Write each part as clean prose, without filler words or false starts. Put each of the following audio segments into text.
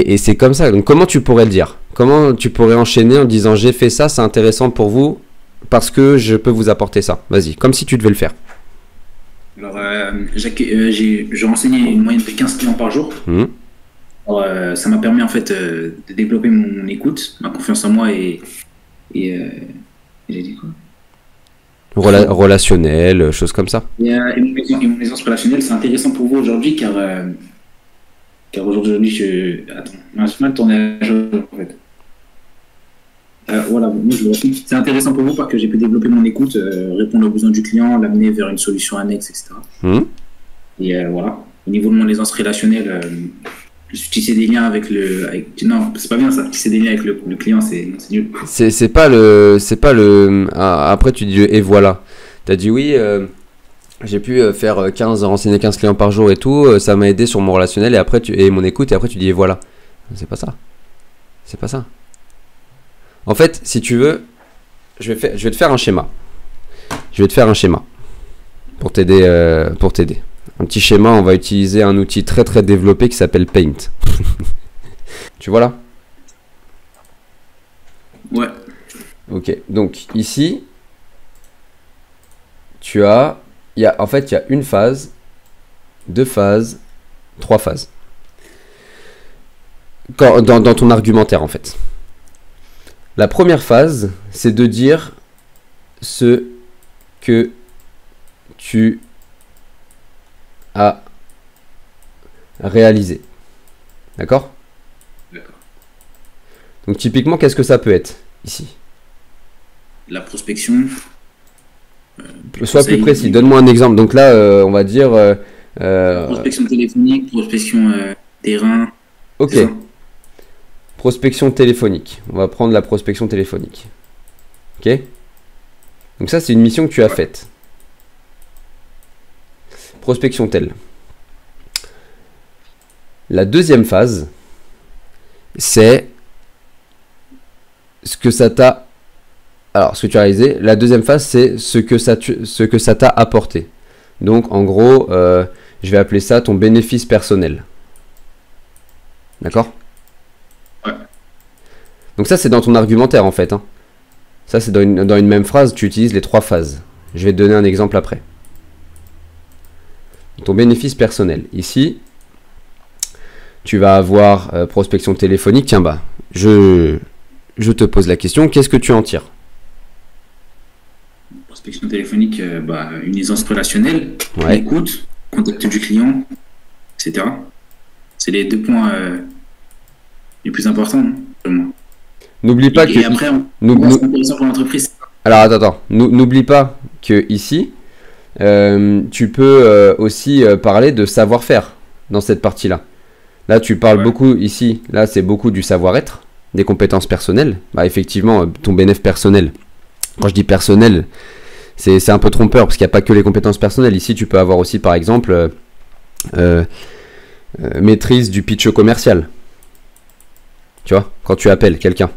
Et c'est comme ça. Donc comment tu pourrais le dire? Comment tu pourrais enchaîner en disant j'ai fait ça, c'est intéressant pour vous parce que je peux vous apporter ça. Vas-y, comme si tu devais le faire. Alors, j'ai renseigné une moyenne de 15 clients par jour. Alors, ça m'a permis en fait de développer mon écoute, ma confiance en moi et j'ai dit quoi? Relationnel, choses comme ça. Et mon aisance relationnelle, c'est intéressant pour vous aujourd'hui car aujourd'hui, attends, j'ai mal tourné à la journée, en fait. Voilà, moi, je le refais. C'est intéressant pour vous parce que j'ai pu développer mon écoute, répondre aux besoins du client, l'amener vers une solution annexe, etc. Et voilà. Au niveau de mon aisance relationnelle, je tissais des liens avec non, c'est pas bien ça. Tisser des liens avec le client, c'est nul. C'est pas le. Après, tu dis et voilà. T'as dit oui. J'ai pu renseigner 15 clients par jour et tout, ça m'a aidé sur mon relationnel et mon écoute, et après tu dis et voilà. C'est pas ça. C'est pas ça. En fait, si tu veux, je vais te faire un schéma. Je vais te faire un schéma pour t'aider. Un petit schéma, on va utiliser un outil très très développé qui s'appelle Paint. Tu vois là? Ouais. Ok, donc ici, il y a une phase, 2 phases, 3 phases. Dans ton argumentaire, en fait. La première phase, c'est de dire ce que tu as réalisé. D'accord? D'accord. Donc typiquement, qu'est-ce que ça peut être ici? La prospection. Sois plus précis, donne-moi un exemple. Donc là, on va dire... prospection téléphonique, prospection terrain. Ok. Prospection téléphonique. On va prendre la prospection téléphonique. Ok? Donc ça, c'est une mission que tu as faite. Prospection telle. La deuxième phase, c'est ce que ça t'a... Alors, ce que tu as réalisé. La deuxième phase, c'est ce que ça t'a apporté. Donc, en gros, je vais appeler ça ton bénéfice personnel. D'accord? Ouais. Donc ça, c'est dans ton argumentaire, en fait. Hein. Ça, c'est dans une même phrase, tu utilises les 3 phases. Je vais te donner un exemple après. Ton bénéfice personnel. Ici, tu vas avoir prospection téléphonique. Tiens, bah, je te pose la question. Qu'est-ce que tu en tires? Prospection téléphonique, une aisance relationnelle, Ouais. écoute, contact du client, etc. C'est les 2 points les plus importants, selon moi. N'oublie pas Et après, c'est intéressant pour l'entreprise. Alors, attends. N'oublie pas que ici, tu peux aussi parler de savoir-faire dans cette partie-là. Là, tu parles beaucoup ici. Là, c'est beaucoup du savoir-être, des compétences personnelles. Bah, effectivement, ton bénéfice personnel. Quand je dis personnel, c'est un peu trompeur parce qu'il n'y a pas que les compétences personnelles. Ici, tu peux avoir aussi, par exemple, maîtrise du pitch commercial. Tu vois, quand tu appelles quelqu'un.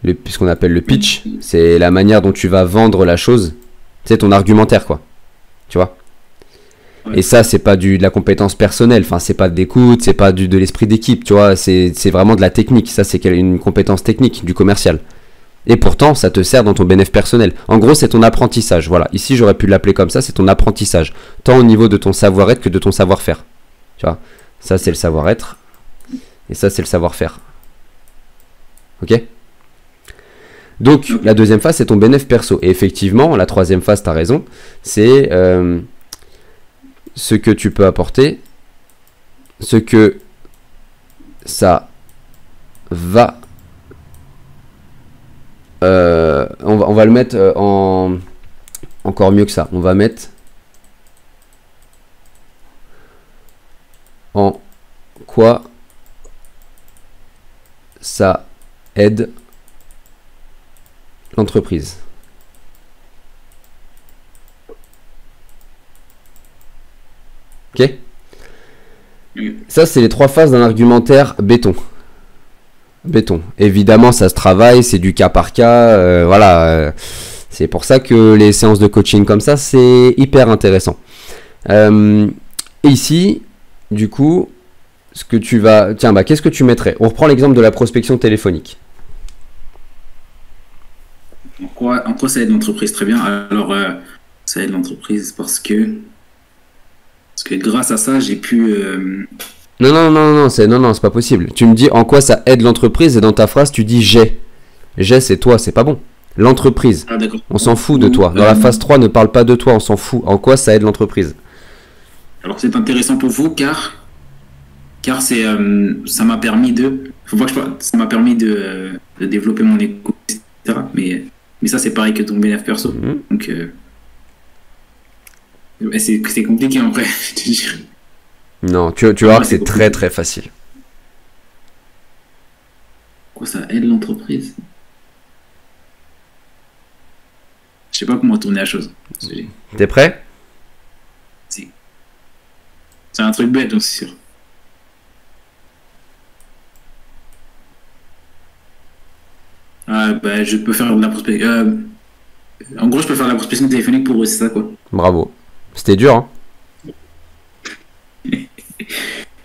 Ce qu'on appelle le pitch, c'est la manière dont tu vas vendre la chose. C'est ton argumentaire, quoi. Tu vois. Et ça, c'est pas de la compétence personnelle. Enfin, c'est pas de l'écoute, c'est pas de l'esprit d'équipe. Tu vois, c'est vraiment de la technique. Ça, c'est une compétence technique du commercial. Et pourtant, ça te sert dans ton bénéfice personnel. En gros, c'est ton apprentissage. Voilà. Ici, j'aurais pu l'appeler comme ça. C'est ton apprentissage. Tant au niveau de ton savoir-être que de ton savoir-faire. Tu vois. Ça, c'est le savoir-être. Et ça, c'est le savoir-faire. Ok? Donc, la deuxième phase, c'est ton bénéfice perso. Et effectivement, la troisième phase, tu as raison, c'est ce que tu peux apporter, ce que ça va... on va le mettre encore mieux que ça. On va mettre en quoi ça aide l'entreprise. Ok? Ça, c'est les 3 phases d'un argumentaire béton. Béton. Évidemment, ça se travaille, c'est du cas par cas. Voilà. C'est pour ça que les séances de coaching comme ça, c'est hyper intéressant. Et ici, du coup, ce que tu vas... Tiens, bah, qu'est-ce que tu mettrais? On reprend l'exemple de la prospection téléphonique. En quoi ça aide l'entreprise? Très bien. Alors, ça aide l'entreprise parce que grâce à ça, j'ai pu... Non, c'est pas possible. Tu me dis en quoi ça aide l'entreprise et dans ta phrase, tu dis j'ai. J'ai, c'est toi, c'est pas bon. L'entreprise. Ah, d'accord. On s'en fout de toi. Dans la phase 3, ne parle pas de toi, on s'en fout. En quoi ça aide l'entreprise? Alors, c'est intéressant pour vous car c'est, ça m'a permis de... Faut pas que ça m'a permis de développer mon écoute, etc. Mais ça, c'est pareil que ton bénéfice perso. Donc, c'est compliqué en vrai, je te dirais. Non, tu vas voir que c'est très très facile. Quoi, ça aide l'entreprise? Je sais pas comment tourner la chose. T'es prêt? Si. C'est un truc bête, donc c'est sûr. Bah, je peux faire de la prospection. En gros, je peux faire de la prospection téléphonique pour eux, c'est ça quoi. Bravo. C'était dur, hein?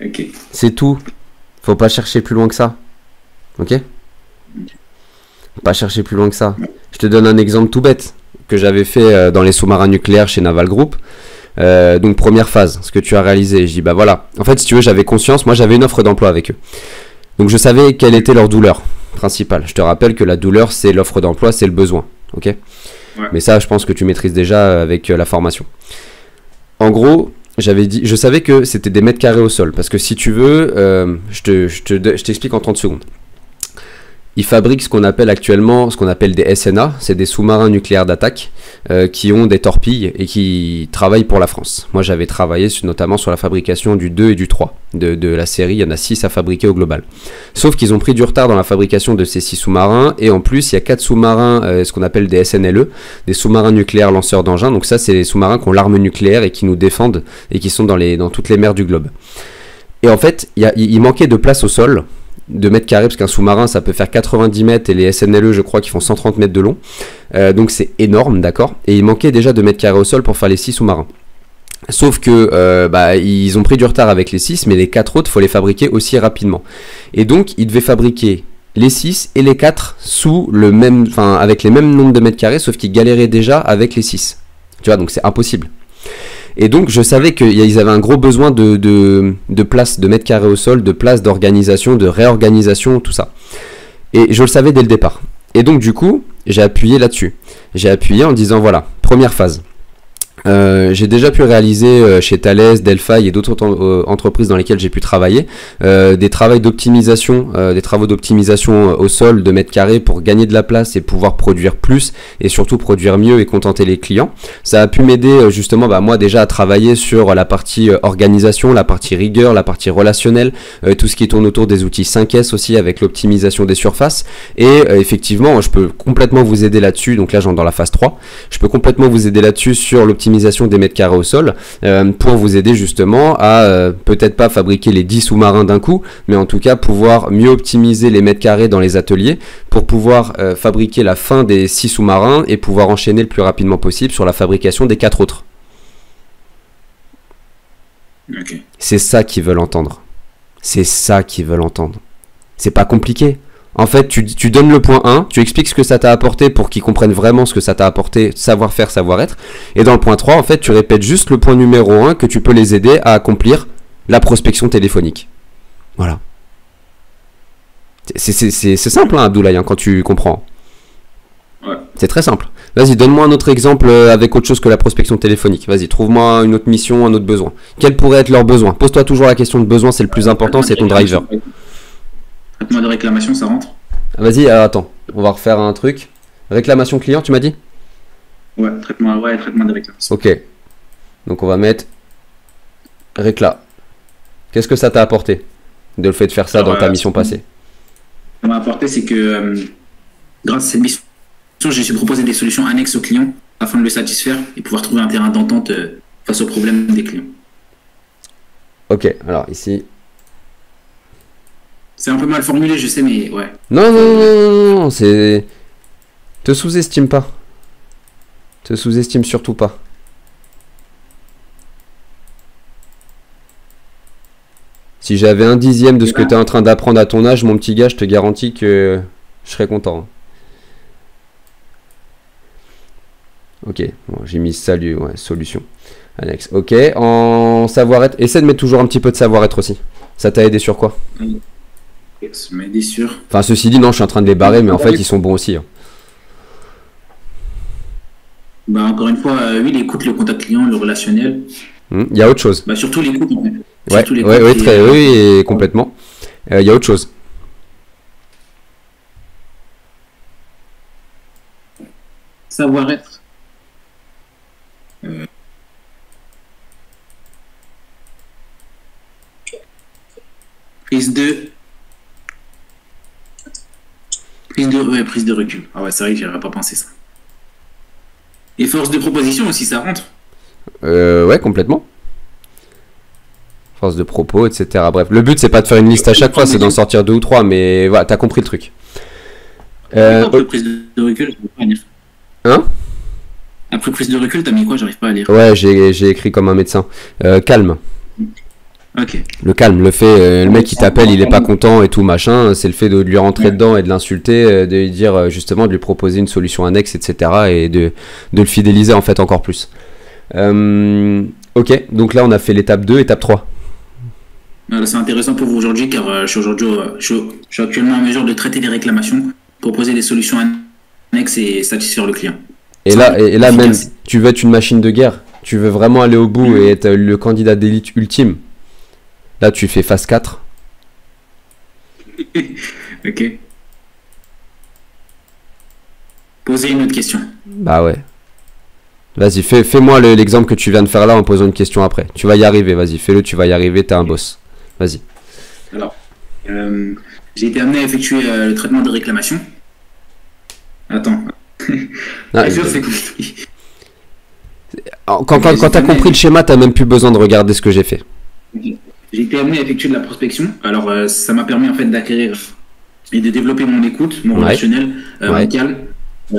Ok. C'est tout. Faut pas chercher plus loin que ça. Ok? Pas chercher plus loin que ça. Je te donne un exemple tout bête que j'avais fait dans les sous-marins nucléaires chez Naval Group. Donc première phase, ce que tu as réalisé. Je dis bah voilà. En fait, si tu veux, j'avais conscience. Moi, j'avais une offre d'emploi avec eux. Donc je savais quelle était leur douleur principale. Je te rappelle que la douleur, c'est l'offre d'emploi, c'est le besoin. Ok? Ouais. Mais ça, je pense que tu maîtrises déjà avec la formation. En gros, je savais que c'était des mètres carrés au sol. Parce que si tu veux, je t'explique en 30 secondes. Ils fabriquent ce qu'on appelle des SNA, c'est des sous-marins nucléaires d'attaque qui ont des torpilles et qui travaillent pour la France. Moi j'avais travaillé notamment sur la fabrication du 2 et du 3 de la série, il y en a 6 à fabriquer au global. Sauf qu'ils ont pris du retard dans la fabrication de ces 6 sous-marins et en plus il y a 4 sous-marins, ce qu'on appelle des SNLE, des sous-marins nucléaires lanceurs d'engins, donc ça c'est les sous-marins qui ont l'arme nucléaire et qui nous défendent et qui sont dans toutes les mers du globe. Et en fait il manquait de place au sol, de mètres carrés, parce qu'un sous-marin ça peut faire 90 mètres et les SNLE je crois qu'ils font 130 mètres de long, donc c'est énorme, d'accord, et il manquait déjà de mètres carrés au sol pour faire les 6 sous-marins. Sauf que ils ont pris du retard avec les 6, mais les 4 autres faut les fabriquer aussi rapidement, et donc ils devaient fabriquer les 6 et les 4 avec les mêmes nombres de mètres carrés, sauf qu'ils galéraient déjà avec les 6, tu vois, donc c'est impossible. Et donc je savais qu'ils avaient un gros besoin de place, de mètres carrés au sol, de place, d'organisation, de réorganisation, tout ça. Et je le savais dès le départ. Et donc du coup, j'ai appuyé là-dessus. J'ai appuyé en disant voilà, première phase. J'ai déjà pu réaliser chez Thales, Delphi et d'autres entreprises dans lesquelles j'ai pu travailler des travaux d'optimisation au sol de mètres carrés pour gagner de la place et pouvoir produire plus et surtout produire mieux et contenter les clients. Ça a pu m'aider justement moi déjà à travailler sur la partie organisation, la partie rigueur, la partie relationnelle, tout ce qui tourne autour des outils 5S aussi avec l'optimisation des surfaces, et effectivement je peux complètement vous aider là-dessus. Donc là j'entre dans la phase 3, je peux complètement vous aider là-dessus sur l'optimisation des mètres carrés au sol pour vous aider justement à peut-être pas fabriquer les 10 sous-marins d'un coup, mais en tout cas pouvoir mieux optimiser les mètres carrés dans les ateliers pour pouvoir fabriquer la fin des 6 sous-marins et pouvoir enchaîner le plus rapidement possible sur la fabrication des 4 autres. Okay. C'est ça qu'ils veulent entendre. C'est ça qu'ils veulent entendre. C'est pas compliqué. En fait, tu donnes le point 1, tu expliques ce que ça t'a apporté pour qu'ils comprennent vraiment ce que ça t'a apporté, savoir-faire, savoir-être. Et dans le point 3, en fait, tu répètes juste le point numéro 1 que tu peux les aider à accomplir la prospection téléphonique. Voilà. C'est simple, hein, Abdoulaye, hein, quand tu comprends. Ouais. C'est très simple. Vas-y, donne-moi un autre exemple avec autre chose que la prospection téléphonique. Vas-y, trouve-moi une autre mission, un autre besoin. Quel pourrait être leur besoin? Pose-toi toujours la question de besoin, c'est le plus important, c'est ton driver. Traitement de réclamation, ça rentre? Vas-y, attends, on va refaire un truc. Réclamation client, tu m'as dit? Ouais, traitement de réclamation. Ok. Donc on va mettre récla. Qu'est-ce que ça t'a apporté de le fait de faire ça dans ta mission passée? Ça m'a apporté, c'est que grâce à cette mission, j'ai su proposer des solutions annexes aux clients afin de le satisfaire et pouvoir trouver un terrain d'entente face aux problèmes des clients. Ok, alors ici... C'est un peu mal formulé, je sais, mais ouais. Non, c'est... Te sous-estime pas. Te sous-estime surtout pas. Si j'avais 1/10 de ce que tu es en train d'apprendre à ton âge, mon petit gars, je te garantis que je serais content. Ok, bon, j'ai mis salut, ouais, solution. Annexe. Ok, en savoir-être, essaie de mettre toujours un petit peu de savoir-être aussi. Ça t'a aidé sur quoi? Ça m'a aidé sur. Enfin, ceci dit, non, je suis en train de les barrer, mais en fait, ils sont bons aussi. Hein. Bah, encore une fois, oui, l'écoute, le contact client, le relationnel. Il y a autre chose. Bah, surtout l'écoute. Ouais, oui, complètement. Il y a autre chose. Savoir-être. Prise de recul. Ah ouais, c'est vrai que j'aurais pas pensé ça. Et force de proposition aussi, ça rentre. Ouais, complètement. Force de propos, etc. Bref, le but c'est pas de faire une liste à chaque fois, c'est d'en sortir 2 ou 3, mais voilà, t'as compris le truc. Après prise de recul, j'arrive pas à lire. Hein? Après prise de recul, t'as mis quoi? J'arrive pas à lire. Ouais, j'ai écrit comme un médecin. Calme. Ok. Le calme, le fait, le mec qui t'appelle, il est pas content et tout machin, c'est le fait de lui rentrer dedans et de l'insulter, de lui dire justement, de lui proposer une solution annexe, etc. et de le fidéliser en fait encore plus. Ok, donc là on a fait l'étape 2, étape 3. C'est intéressant pour vous aujourd'hui car je suis actuellement en mesure de traiter les réclamations, proposer des solutions annexes et satisfaire le client. Et là même, tu veux être une machine de guerre, tu veux vraiment aller au bout et être le candidat d'élite ultime. Là, tu fais phase 4. Ok. Posez une autre question. Bah ouais. Vas-y, fais-moi l'exemple que tu viens de faire là en posant une question après. Tu vas y arriver, vas-y, fais-le, tu vas y arriver, t'es un boss. Vas-y. Alors, j'ai été amené à effectuer le traitement de réclamation. Attends. C'est compliqué. Quand t'as compris le schéma, t'as même plus besoin de regarder ce que j'ai fait. Okay. J'ai été amené à effectuer de la prospection. Alors, ça m'a permis en fait d'acquérir et de développer mon écoute, mon relationnel, amical.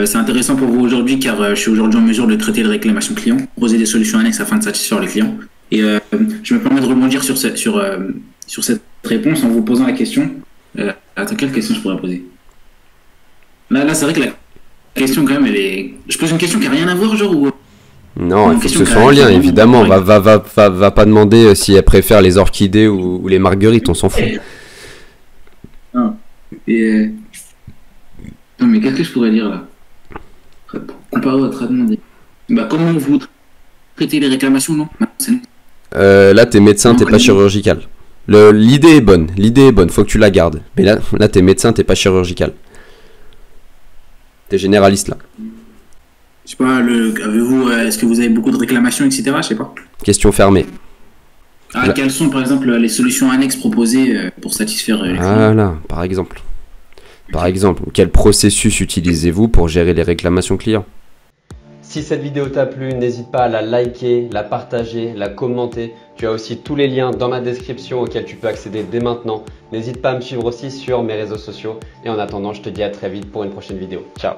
C'est intéressant pour vous aujourd'hui car je suis aujourd'hui en mesure de traiter les réclamations clients, proposer des solutions annexes afin de satisfaire les clients. Et je me permets de rebondir sur cette réponse en vous posant la question. Attends, quelle question je pourrais poser? Là, c'est vrai que la question quand même, elle est. Je pose une question qui n'a rien à voir, genre ou. Non, il faut que ce soit en lien, évidemment. Va pas demander si elle préfère les orchidées ou les marguerites, on s'en fout. Non, mais qu'est-ce que je pourrais dire là? Comparé à votre demandé. Bah, comment vous traitez les réclamations, non? Là, t'es médecin, t'es pas chirurgical. L'idée est bonne, faut que tu la gardes. Mais là t'es médecin, t'es pas chirurgical. T'es généraliste là. Je sais pas, est-ce que vous avez beaucoup de réclamations, etc. Je sais pas. Question fermée. Quelles sont par exemple les solutions annexes proposées pour satisfaire les clients? Voilà, par exemple. Par exemple, quel processus utilisez-vous pour gérer les réclamations clients? Si cette vidéo t'a plu, n'hésite pas à la liker, la partager, la commenter. Tu as aussi tous les liens dans ma description auxquels tu peux accéder dès maintenant. N'hésite pas à me suivre aussi sur mes réseaux sociaux. Et en attendant, je te dis à très vite pour une prochaine vidéo. Ciao!